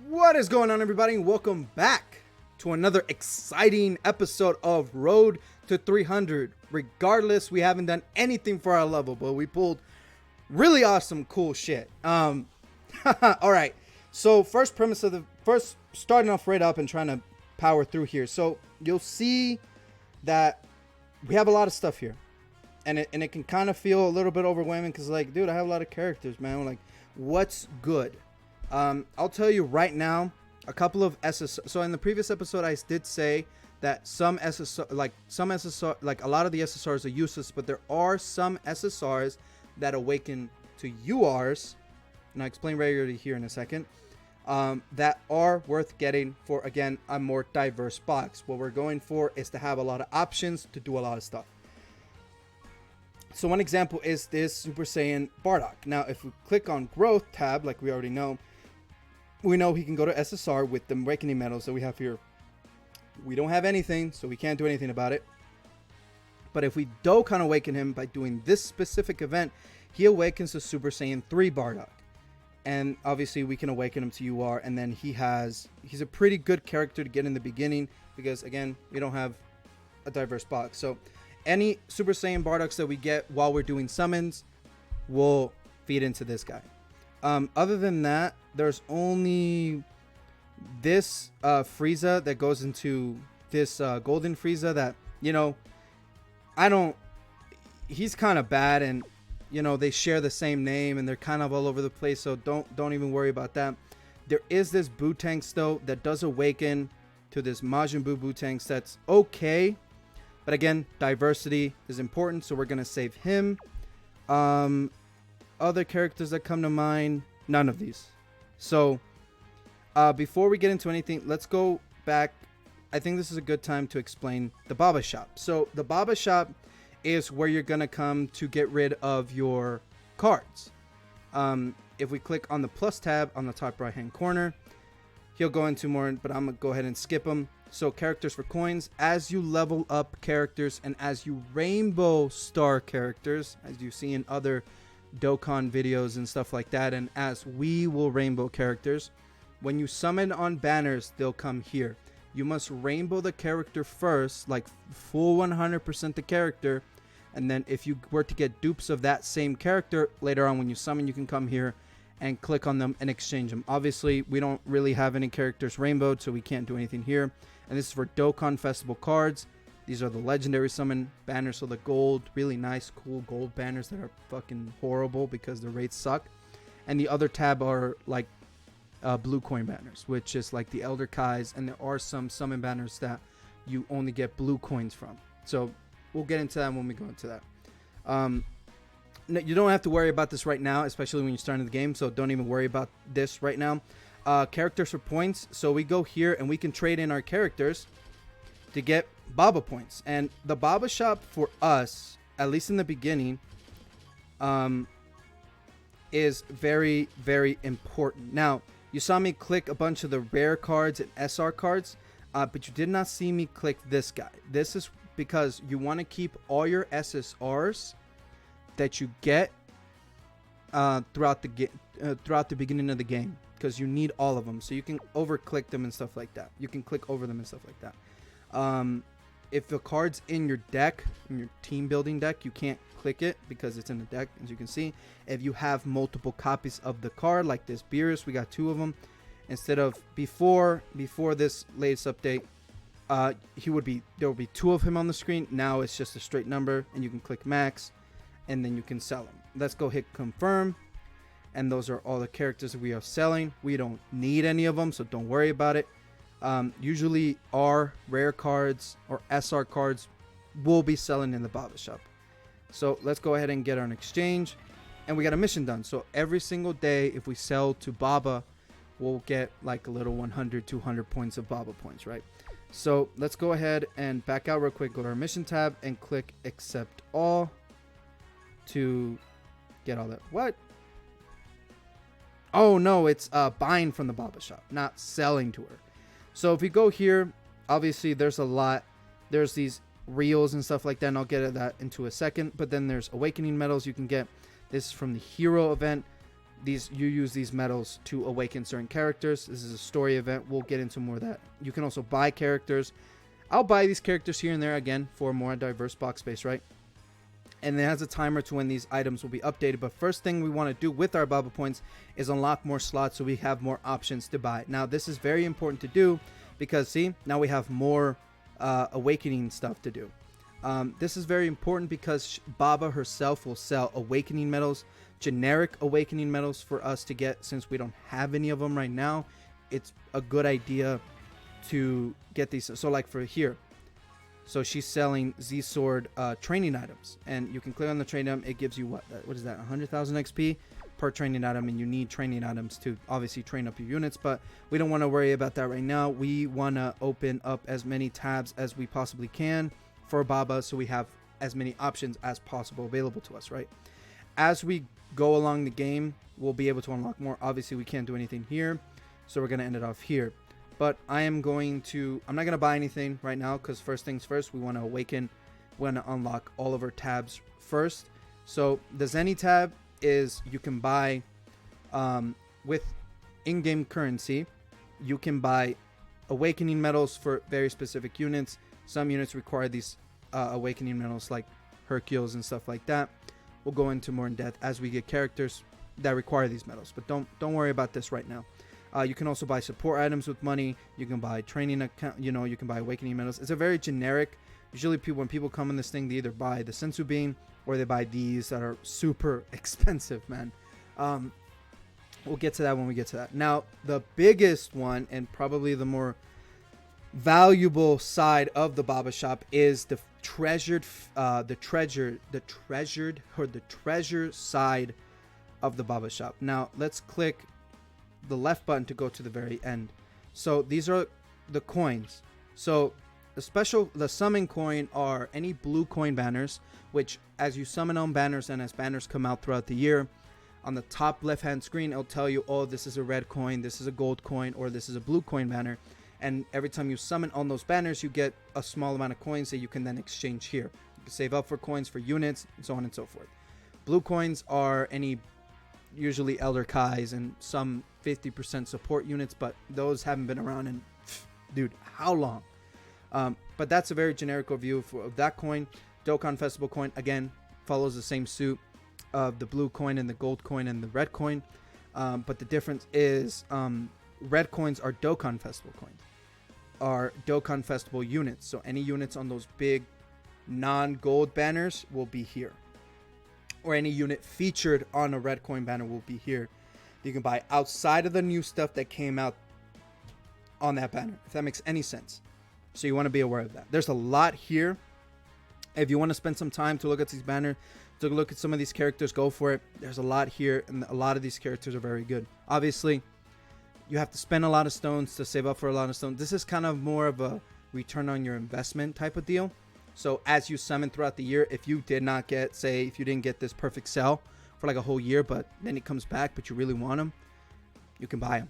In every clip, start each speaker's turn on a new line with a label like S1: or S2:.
S1: What is going on, everybody? Welcome back to another exciting episode of Road to 300. Regardless, we haven't done anything for our level, but we pulled really awesome, cool shit. All right. So first premise of the first, starting off right up and trying to power through here. So you'll see that we have a lot of stuff here, and it can kind of feel a little bit overwhelming because, like, dude, I have a lot of characters, man. Like, what's good? I'll tell you right now, a couple of SSR. So in the previous episode, I did say that some SSR, like a lot of the SSRs are useless, but there are some SSRs that awaken to URs, and I'll explain regularly here in a second, that are worth getting for, again, a more diverse box. What we're going for is to have a lot of options to do a lot of stuff. So one example is this Super Saiyan Bardock. Now, if we click on Growth tab, like we already know, we know he can go to SSR with the Awakening Medals that we have here. We don't have anything, so we can't do anything about it. But if we Dokkan awaken him by doing this specific event, he awakens to Super Saiyan 3 Bardock. And obviously we can awaken him to UR, and then he's a pretty good character to get in the beginning because, again, we don't have a diverse box. So any Super Saiyan Bardocks that we get while we're doing summons will feed into this guy. Other than that, there's only this Frieza that goes into this Golden Frieza that, you know, he's kind of bad, and, you know, they share the same name and they're kind of all over the place, so don't even worry about that. There is this Bootanks though that does awaken to this Majin Buu Bootanks that's okay, but again, diversity is important, so we're gonna save him. Other characters that come to mind, none of these. So before we get into anything, let's go back. I think this is a good time to explain the Baba Shop. So the Baba Shop is where you're gonna come to get rid of your cards. If we click on the plus tab on the top right hand corner, he'll go into more, but I'm gonna go ahead and skip them. So characters for coins, as you level up characters and as you rainbow star characters, as you see in other Dokkan videos and stuff like that, and as we will rainbow characters, when you summon on banners, they'll come here. You must rainbow the character first, like full 100% the character, and then if you were to get dupes of that same character later on when you summon, you can come here and click on them and exchange them. Obviously, we don't really have any characters rainbowed, so we can't do anything here. And this is for Dokkan Festival cards. These are the legendary summon banners, so the gold, really nice, cool gold banners that are fucking horrible because the rates suck. And the other tab are like blue coin banners, which is like the Elder Kais, and there are some summon banners that you only get blue coins from. So we'll get into that when we go into that. You don't have to worry about this right now, especially when you're starting the game, so don't even worry about this right now. Characters for points, so we go here and we can trade in our characters to get Baba points. And the Baba Shop for us, at least in the beginning, is very, very important. Now, you saw me click a bunch of the rare cards and SR cards, but you did not see me click this guy. This is because you want to keep all your SSRs that you get throughout the beginning of the game, because you need all of them, so you can over-click them and stuff like that. You can click over them and stuff like that. If the card's in your deck, in your team building deck, you can't click it because it's in the deck, as you can see. If you have multiple copies of the card, like this Beerus, we got 2 of them. Instead of before this latest update, there would be 2 of him on the screen. Now it's just a straight number, and you can click max, and then you can sell them. Let's go hit confirm, and those are all the characters that we are selling. We don't need any of them, so don't worry about it. Usually our rare cards or SR cards will be selling in the Baba Shop. So let's go ahead and get our exchange, and we got a mission done. So every single day, if we sell to Baba, we'll get like a little 100, 200 points of Baba points, right? So let's go ahead and back out real quick, go to our mission tab and click accept all to get all that. What? Oh no, it's buying from the Baba Shop, not selling to her. So if we go here, obviously there's a lot. There's these reels and stuff like that, and I'll get that into a second. But then there's awakening medals you can get. This is from the hero event. you use these medals to awaken certain characters. This is a story event. We'll get into more of that. You can also buy characters. I'll buy these characters here and there, again, for more diverse box space, right? And it has a timer to when these items will be updated. But first thing we want to do with our Baba points is unlock more slots so we have more options to buy. Now, this is very important to do because, see, now we have more awakening stuff to do. This is very important because Baba herself will sell awakening medals, generic awakening medals for us to get. Since we don't have any of them right now, it's a good idea to get these. So like for here, so she's selling Z Sword training items, and you can click on the training item. It gives you what is that, 100,000 XP per training item, and you need training items to obviously train up your units, but we don't want to worry about that right now. We want to open up as many tabs as we possibly can for Baba, so we have as many options as possible available to us, right? As we go along the game, we'll be able to unlock more. Obviously, we can't do anything here, so we're going to end it off here. But I'm not going to buy anything right now because first things first, we want to awaken. We want to unlock all of our tabs first. So the Zenny tab is you can buy with in-game currency. You can buy awakening medals for very specific units. Some units require these awakening medals like Hercules and stuff like that. We'll go into more in depth as we get characters that require these medals. But don't worry about this right now. You can also buy support items with money. You can buy training account. You can buy awakening medals. It's a very generic. Usually, when people come in this thing, they either buy the Sensu Bean or they buy these that are super expensive, man. We'll get to that when we get to that. Now, the biggest one and probably the more valuable side of the Baba shop is the treasure side of the Baba shop. Now, let's click the left button to go to the very end. So these are the coins. So the summon coin are any blue coin banners, which as you summon on banners and as banners come out throughout the year, on the top left hand screen it'll tell you, oh, this is a red coin, this is a gold coin, or this is a blue coin banner. And every time you summon on those banners, you get a small amount of coins that you can then exchange here. You can save up for coins for units and so on and so forth. Blue coins are any usually Elder Kais and some 50% support units, but those haven't been around in, dude, how long? But that's a very generic overview of that coin. Dokkan Festival coin, again, follows the same suit of the blue coin and the gold coin and the red coin. But the difference is red coins are Dokkan Festival coins, are Dokkan Festival units. So any units on those big non-gold banners will be here. Or any unit featured on a red coin banner will be here. You can buy outside of the new stuff that came out on that banner, if that makes any sense. So you want to be aware of that. There's a lot here. If you want to spend some time to look at these banners, to look at some of these characters, go for it. There's a lot here, and a lot of these characters are very good. Obviously, you have to spend a lot of stones to save up for a lot of stones. This is kind of more of a return on your investment type of deal. So as you summon throughout the year, if you did not get, say, if you didn't get this perfect sell for like a whole year, but then it comes back, but you really want them, you can buy them.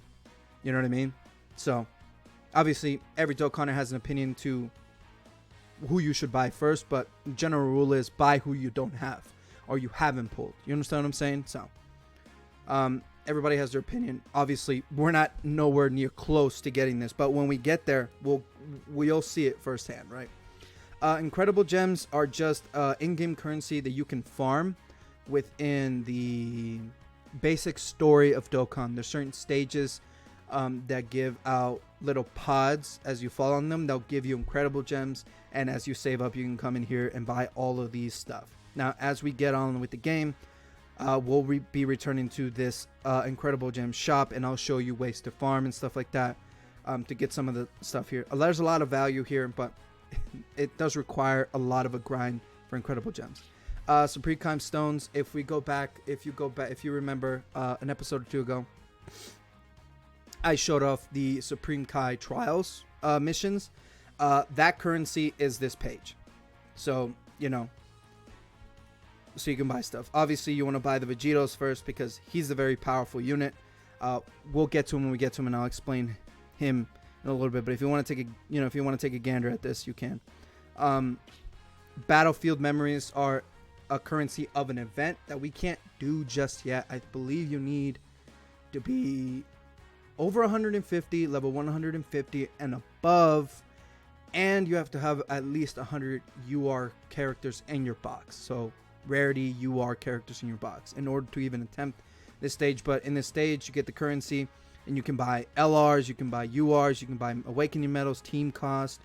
S1: You know what I mean? So obviously every Dokkaner has an opinion to who you should buy first, but the general rule is buy who you don't have or you haven't pulled. You understand what I'm saying? So everybody has their opinion. Obviously, we're not nowhere near close to getting this, but when we get there, we'll see it firsthand, right? Incredible gems are just in-game currency that you can farm within the basic story of Dokkan. There's certain stages that give out little pods. As you fall on them, they'll give you incredible gems, and as you save up, you can come in here and buy all of these stuff. Now, as we get on with the game, we'll be returning to this incredible gem shop, and I'll show you ways to farm and stuff like that to get some of the stuff here. There's a lot of value here, but it does require a lot of a grind for incredible gems. Supreme Kai stones. If you remember an episode or two ago, I showed off the Supreme Kai trials missions. That currency is this page. So you can buy stuff. Obviously, you want to buy the Vegetos first because he's a very powerful unit. We'll get to him when we get to him, and I'll explain him in a little bit. But if you want to take a gander at this, you can. Battlefield memories are a currency of an event that we can't do just yet. I believe you need to be over 150, level 150 and above, and you have to have at least 100 UR characters in your box. So rarity UR characters in your box in order to even attempt this stage. But in this stage, you get the currency, and you can buy LRs, you can buy URs, you can buy awakening medals, team cost,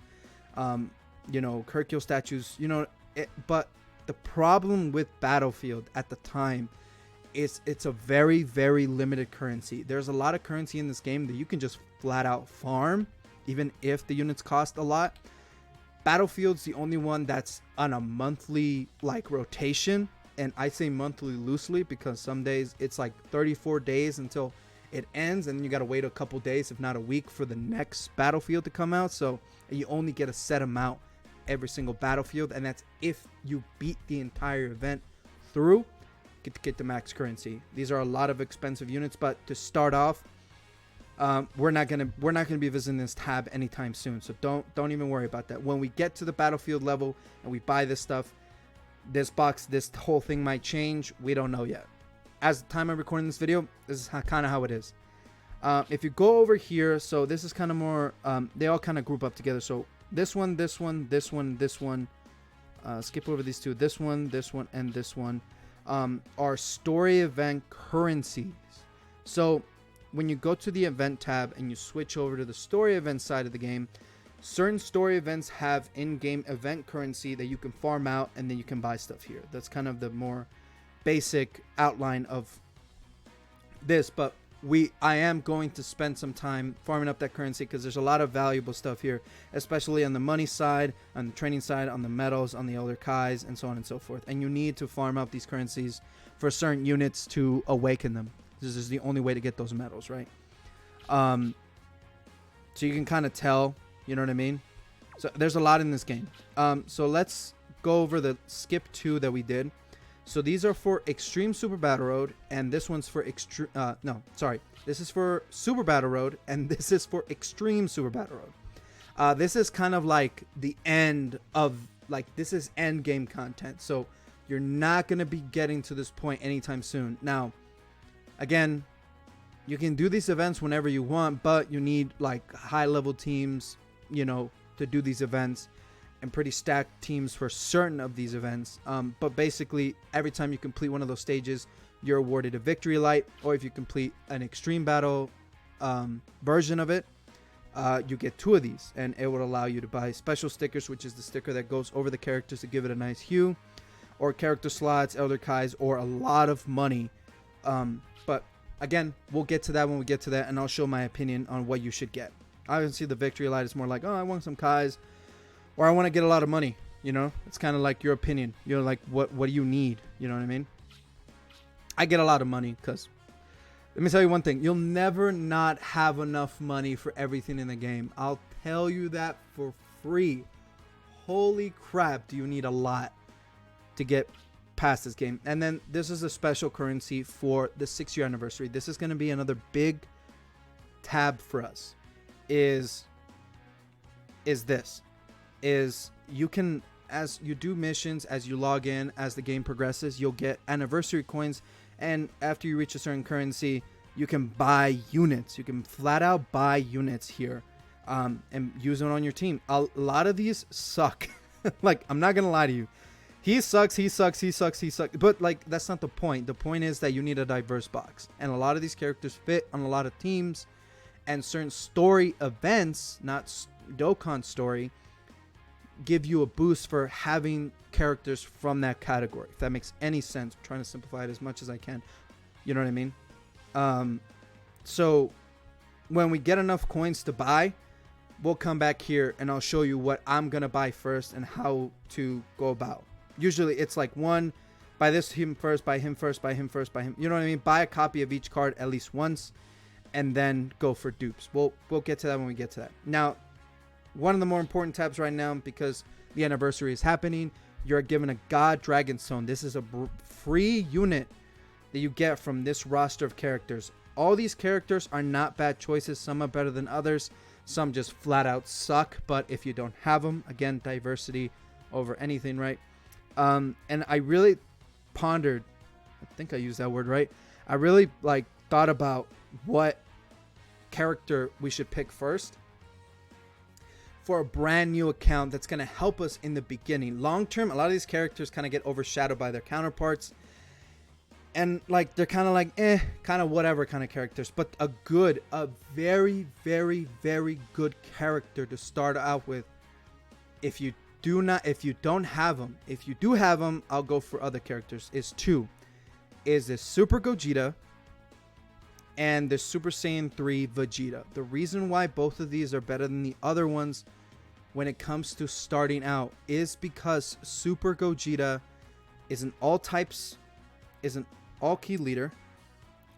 S1: Hercule statues, but the problem with Battlefield at the time is it's a very, very limited currency. There's a lot of currency in this game that you can just flat out farm, even if the units cost a lot. Battlefield's the only one that's on a monthly rotation, and I say monthly loosely because some days it's like 34 days until it ends, and then you got to wait a couple days, if not a week, for the next Battlefield to come out. So you only get a set amount every single Battlefield, and that's if you beat the entire event through, get the max currency. These are a lot of expensive units, but to start off, we're not gonna be visiting this tab anytime soon, so don't even worry about that. When we get to the Battlefield level and we buy this stuff, this whole thing might change. We don't know yet. As the time I'm recording this video, this is kind of how it is. If you go over here, so this is kind of more, they all kind of group up together. So this one, this one, this one, this one, skip over these two, this one, and this one, are story event currencies. So when you go to the event tab and you switch over to the story event side of the game, certain story events have in-game event currency that you can farm out, and then you can buy stuff here. That's kind of the more basic outline of this, but I am going to spend some time farming up that currency because there's a lot of valuable stuff here, especially on the money side, on the training side, on the medals, on the Elder Kais, and so on and so forth. And you need to farm up these currencies for certain units to awaken them. This is the only way to get those medals, right? So you can kind of tell, you know what I mean? So there's a lot in this game. So let's go over the skip 2 that we did. So these are for Extreme Super Battle Road, and this one's for this is for Super Battle Road, and this is for Extreme Super Battle Road. This is kind of like the end of, this is end game content. So you're not going to be getting to this point anytime soon. Now, again, you can do these events whenever you want, but you need high level teams, to do these events, and pretty stacked teams for certain of these events. But basically, every time you complete one of those stages, you're awarded a victory light, or if you complete an extreme battle version of it, you get 2 of these, and it would allow you to buy special stickers, which is the sticker that goes over the characters to give it a nice hue, or character slots, Elder Kais, or a lot of money. But again, we'll get to that when we get to that, and I'll show my opinion on what you should get. Obviously, the victory light is more like, oh, I want some Kais, or I want to get a lot of money. It's kind of like your opinion. What do you need? You know what I mean? I get a lot of money because, let me tell you one thing, you'll never not have enough money for everything in the game. I'll tell you that for free. Holy crap, do you need a lot to get past this game. And then this is a special currency for the 6-year anniversary. This is going to be another big tab for us. Is you can, as you do missions, as you log in, as the game progresses, you'll get anniversary coins, and after you reach a certain currency, you can buy units. You can flat out buy units here, and use them on your team. A lot of these suck. I'm not gonna lie to you, he sucks. But that's not the point. The point is that you need a diverse box, and a lot of these characters fit on a lot of teams, and certain story events, not Dokkan story, give you a boost for having characters from that category, if that makes any sense. I'm trying to simplify it as much as I can, you know what I mean? So when we get enough coins to buy, we'll come back here and I'll show you what I'm gonna buy first and how to go about. Usually it's one, buy him first, buy him first, buy him first, buy him, you know what I mean? Buy a copy of each card at least once, and then go for dupes. We'll get to that when we get to that. Now, one of the more important tabs right now, because the anniversary is happening, you're given a God Dragon Stone. This is a free unit that you get from this roster of characters. All these characters are not bad choices. Some are better than others. Some just flat out suck. But if you don't have them, again, diversity over anything, right? And I really pondered, I think I used that word right. I really thought about what character we should pick first for a brand new account that's going to help us in the beginning. Long term, a lot of these characters kind of get overshadowed by their counterparts, and like they're kind of like kind of whatever kind of characters. But a very, very, very good character to start out with. If you don't have them, if you do have them, I'll go for other characters. Is the Super Gogeta and the Super Saiyan 3 Vegeta. The reason why both of these are better than the other ones when it comes to starting out is because Super Gogeta is an all key leader,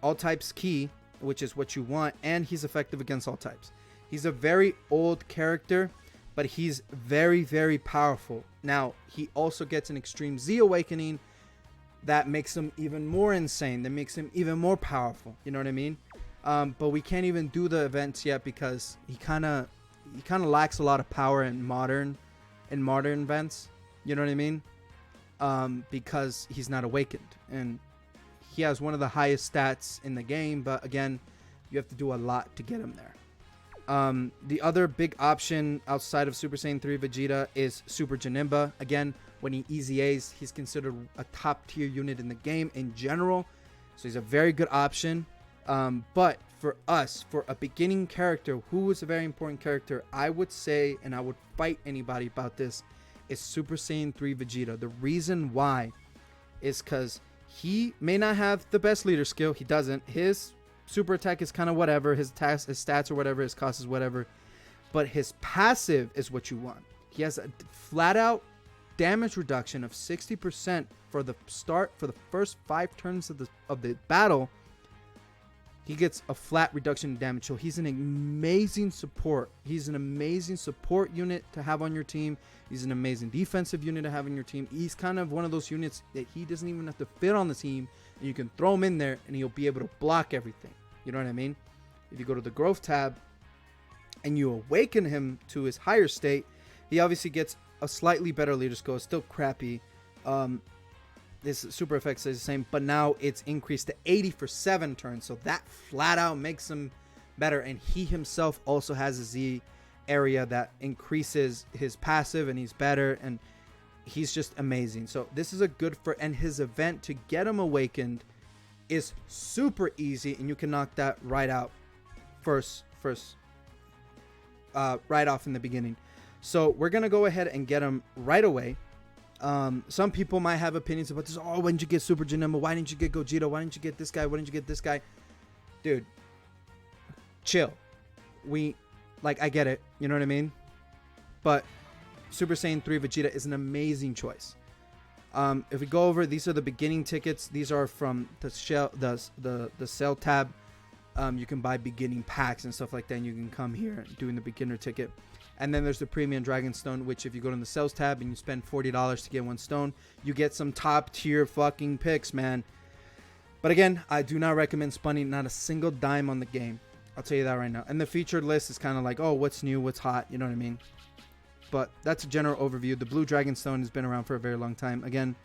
S1: all types key, which is what you want, and he's effective against all types. He's a very old character, but he's very, very powerful. Now, he also gets an Extreme Z Awakening that makes him even more insane, that makes him even more powerful. You know what I mean? But we can't even do the events yet because he kind of lacks a lot of power in modern events. You know what I mean? Because he's not awakened, and he has one of the highest stats in the game. But again, you have to do a lot to get him there. The other big option outside of Super Saiyan 3 Vegeta is Super Janemba. Again, when he Easy A's, he's considered a top tier unit in the game in general. So he's a very good option. But for us, for a beginning character, who is a very important character, I would say, and I would fight anybody about this, is Super Saiyan 3 Vegeta. The reason why is because he may not have the best leader skill. He doesn't. His super attack is kind of whatever. His stats or whatever. His cost is whatever. But his passive is what you want. He has a flat out damage reduction of 60% for the first 5 turns of the battle. He gets a flat reduction in damage. So he's an amazing support. He's an amazing support unit to have on your team. He's an amazing defensive unit to have on your team. He's kind of one of those units that he doesn't even have to fit on the team, and you can throw him in there and he'll be able to block everything. You know what I mean? If you go to the growth tab and you awaken him to his higher state, he obviously gets a slightly better leader skill. It's still crappy. His super effect stays the same, but now it's increased to 80 for 7 turns. So that flat out makes him better. And he himself also has a Z area that increases his passive, and he's better, and he's just amazing. So this is a good and his event to get him awakened is super easy, and you can knock that right out right off in the beginning. So we're gonna go ahead and get him right away. Some people might have opinions about this. Oh, why didn't you get Super Janemba? Why didn't you get Gogeta? Why didn't you get this guy? Why didn't you get this guy? Dude, chill. I get it. You know what I mean? But Super Saiyan 3 Vegeta is an amazing choice. If we go over, these are the beginning tickets. These are from the sell tab. You can buy beginning packs and stuff like that, and you can come here doing the beginner ticket. And then there's the premium Dragon Stone, which if you go to the sales tab and you spend $40 to get 1 stone, you get some top tier fucking picks, man. But again, I do not recommend spending not a single dime on the game. I'll tell you that right now. And the featured list is kind of like, oh, what's new, what's hot, you know what I mean? But that's a general overview. The blue Dragon Stone has been around for a very long time. Again,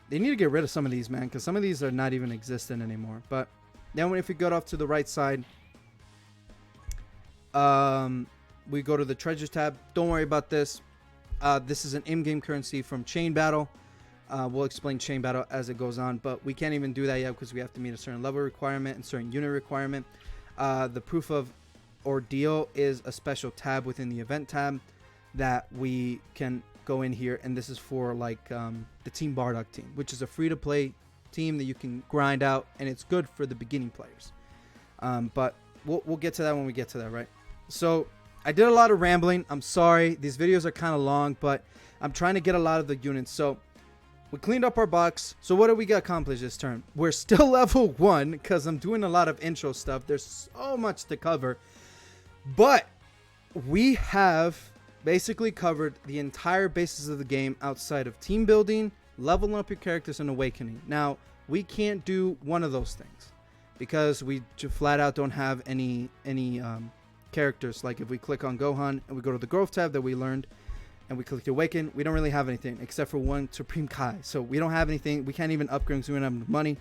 S1: they need to get rid of some of these, man, because some of these are not even existent anymore. But then if we go off to the right side, we go to the treasures tab. Don't worry about this. This is an in-game currency from Chain Battle. We'll explain Chain Battle as it goes on, but we can't even do that yet because we have to meet a certain level requirement and certain unit requirement. The proof of ordeal is a special tab within the event tab that we can go in here, and this is for like the Team Bardock team, which is a free-to-play team that you can grind out, and it's good for the beginning players. But we'll get to that when we get to that, right? So I did a lot of rambling. I'm sorry. These videos are kind of long, but I'm trying to get a lot of the units. So we cleaned up our box. So what did we get accomplished this turn? We're still level 1 because I'm doing a lot of intro stuff. There's so much to cover. But we have basically covered the entire basis of the game outside of team building, leveling up your characters, and awakening. Now, we can't do one of those things because we flat out don't have any characters. Like if we click on Gohan and we go to the growth tab that we learned and we click to awaken, we don't really have anything except for one Supreme Kai. So we don't have anything. We can't even upgrade because we don't have enough money.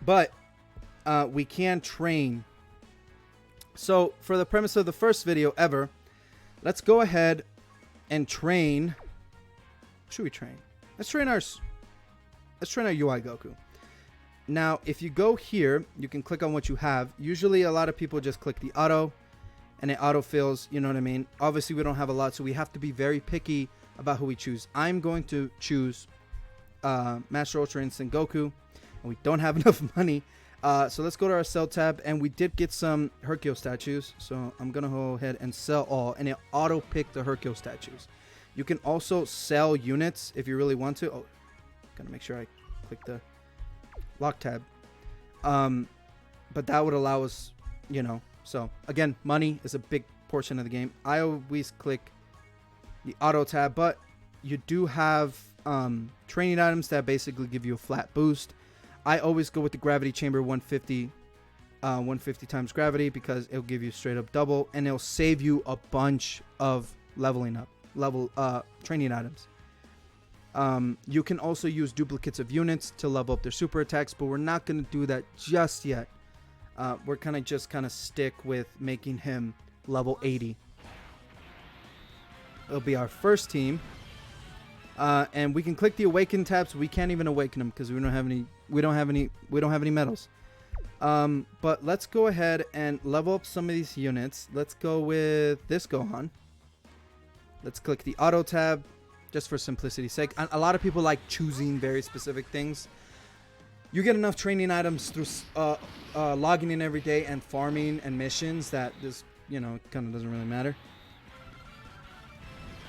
S1: but we can train. So for the premise of the first video ever, let's go ahead and train. Should we train? Let's train our UI Goku. Now, if you go here, you can click on what you have. Usually a lot of people just click the auto and it auto-fills, you know what I mean? Obviously, we don't have a lot, so we have to be very picky about who we choose. I'm going to choose Master Ultra Instinct Goku, and we don't have enough money. So let's go to our sell tab, and we did get some Hercule statues, so I'm going to go ahead and sell all, and it auto-picked the Hercule statues. You can also sell units if you really want to. Oh, gotta make sure I click the lock tab. But that would allow us, you know. So again, money is a big portion of the game. I always click the auto tab, but you do have training items that basically give you a flat boost. I always go with the gravity chamber 150 times gravity because it'll give you straight up double, and it'll save you a bunch of leveling up training items. You can also use duplicates of units to level up their super attacks, but we're not going to do that just yet. We're just kind of stick with making him level 80. It'll be our first team. And we can click the awaken tab, so we can't even awaken him because we don't have any medals. But let's go ahead and level up some of these units. Let's go with this Gohan. Let's click the auto tab just for simplicity's sake. A lot of people like choosing very specific things. You get enough training items through logging in every day and farming and missions that this, you know, kind of doesn't really matter.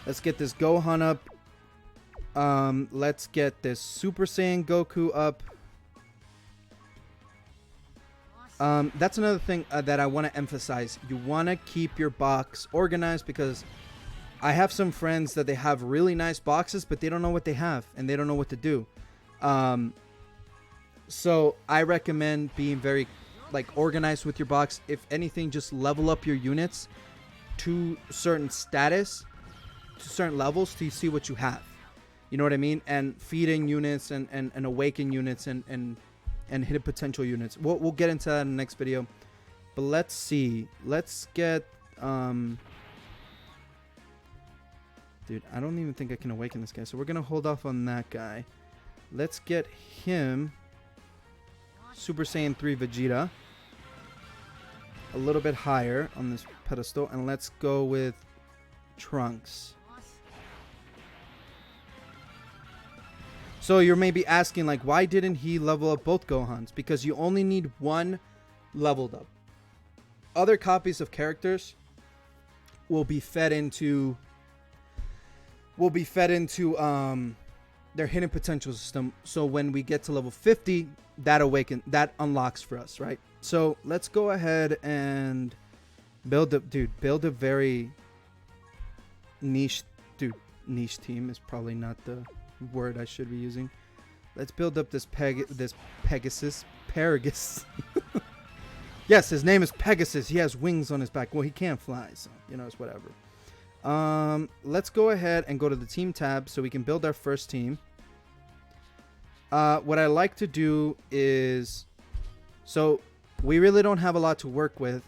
S1: Let's get this Gohan up. Let's get this Super Saiyan Goku up. That's another thing that I want to emphasize. You want to keep your box organized because I have some friends that they have really nice boxes, but they don't know what they have and they don't know what to do. So I recommend being very organized with your box. If anything, just level up your units to certain status, to certain levels to see what you have. You know what I mean? And feeding units and awaken units and hidden potential units. We'll get into that in the next video. But let's see. Let's get dude, I don't even think I can awaken this guy. So we're gonna hold off on that guy. Let's get him Super Saiyan 3 Vegeta a little bit higher on this pedestal, and let's go with Trunks. So you're maybe asking, why didn't he level up both Gohans? Because you only need one leveled up. Other copies of characters will be fed into their hidden potential system. So when we get to level 50, that unlocks for us, right? So let's go ahead and build a very niche team is probably not the word I should be using. Let's build up this Pegasus. Yes, his name is Pegasus. He has wings on his back. Well, he can't fly, so it's whatever. Let's go ahead and go to the team tab so we can build our first team. What I like to do is, so we really don't have a lot to work with,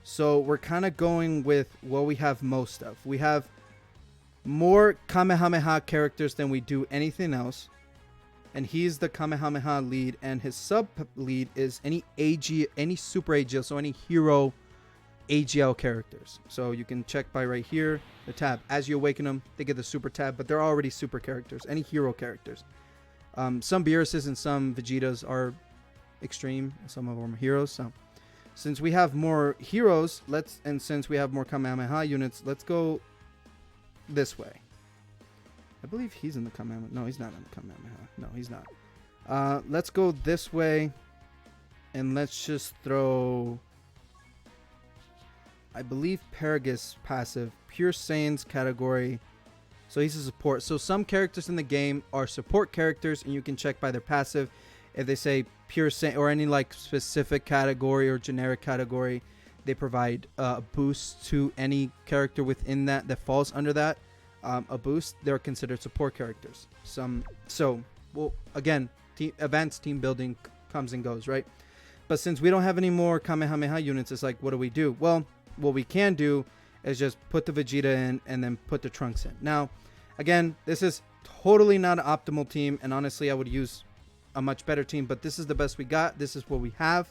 S1: so we're kind of going with what we have most of. We have more Kamehameha characters than we do anything else, and he's the Kamehameha lead, and his sub lead is any super AGL, so any hero AGL characters. So you can check by right here the tab. As you awaken them, they get the super tab, but they're already super characters, any hero characters. Some Beerus's and some Vegetas are extreme, and some of them are heroes. So since we have more heroes, since we have more Kamehameha units, let's go this way. I believe he's in the Kamehameha. No, he's not in the Kamehameha. No, he's not. Let's go this way, and let's just throw, I believe, Paragus passive, Pure Saiyan's category. So he's a support. So some characters in the game are support characters, and you can check by their passive. If they say Pure Saiyan or any specific category or generic category, they provide a boost to any character within that falls under that. A boost, they're considered support characters. Again, advanced team building comes and goes, right? But since we don't have any more Kamehameha units, it's like, what do we do? Well, what we can do is just put the Vegeta in and then put the Trunks in. Now, again, this is totally not an optimal team, and honestly, I would use a much better team, but this is the best we got. This is what we have.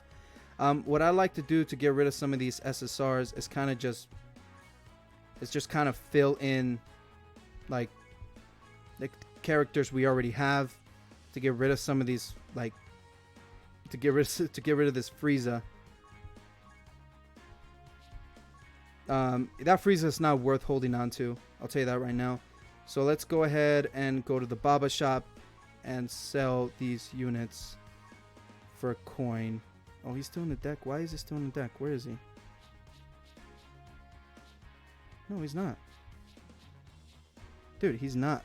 S1: What I like to do to get rid of some of these SSRs is kind of just fill in like the characters we already have, to get rid of some of these, like to get rid of this Frieza. That Frieza is not worth holding on to. I'll tell you that right now. So let's go ahead and go to the Baba shop and sell these units for a coin. Oh, he's still in the deck. Why is he still in the deck? Where is he? No, he's not. Dude, he's not.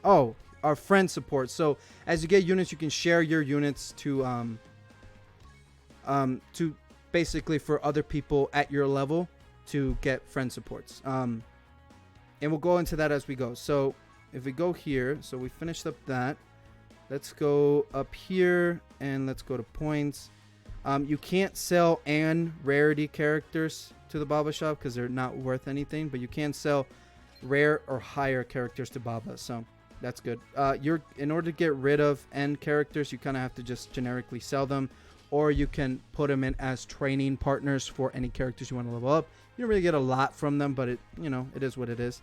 S1: Oh, our friend support. So as you get units, you can share your units to basically for other people at your level to get friend supports. And we'll go into that as we go. So if we go here, so we finished up that. Let's go up here and let's go to points. You can't sell rarity characters to the Baba shop because they're not worth anything, but you can sell rare or higher characters to Baba, so that's good. In order to get rid of N characters, you kind of have to just generically sell them, or you can put them in as training partners for any characters you want to level up. You don't really get a lot from them, but it is what it is.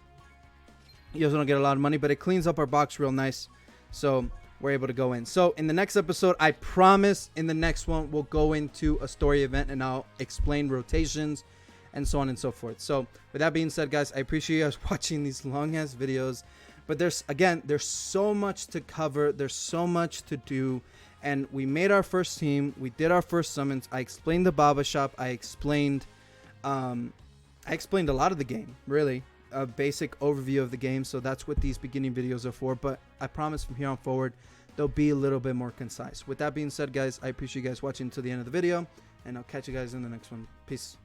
S1: You also don't get a lot of money, but it cleans up our box real nice, so we're able to go in. So in the next episode, I promise in the next one, we'll go into a story event and I'll explain rotations and so on and so forth. So with that being said, guys, I appreciate you guys watching these long ass videos, but there's so much to cover. There's so much to do, and we made our first team. We did our first summons. I explained the Baba shop. I explained a lot of the game, really. A basic overview of the game, so that's what these beginning videos are for, but I promise from here on forward they'll be a little bit more concise. With that being said, guys, I appreciate you guys watching until the end of the video, and I'll catch you guys in the next one. Peace.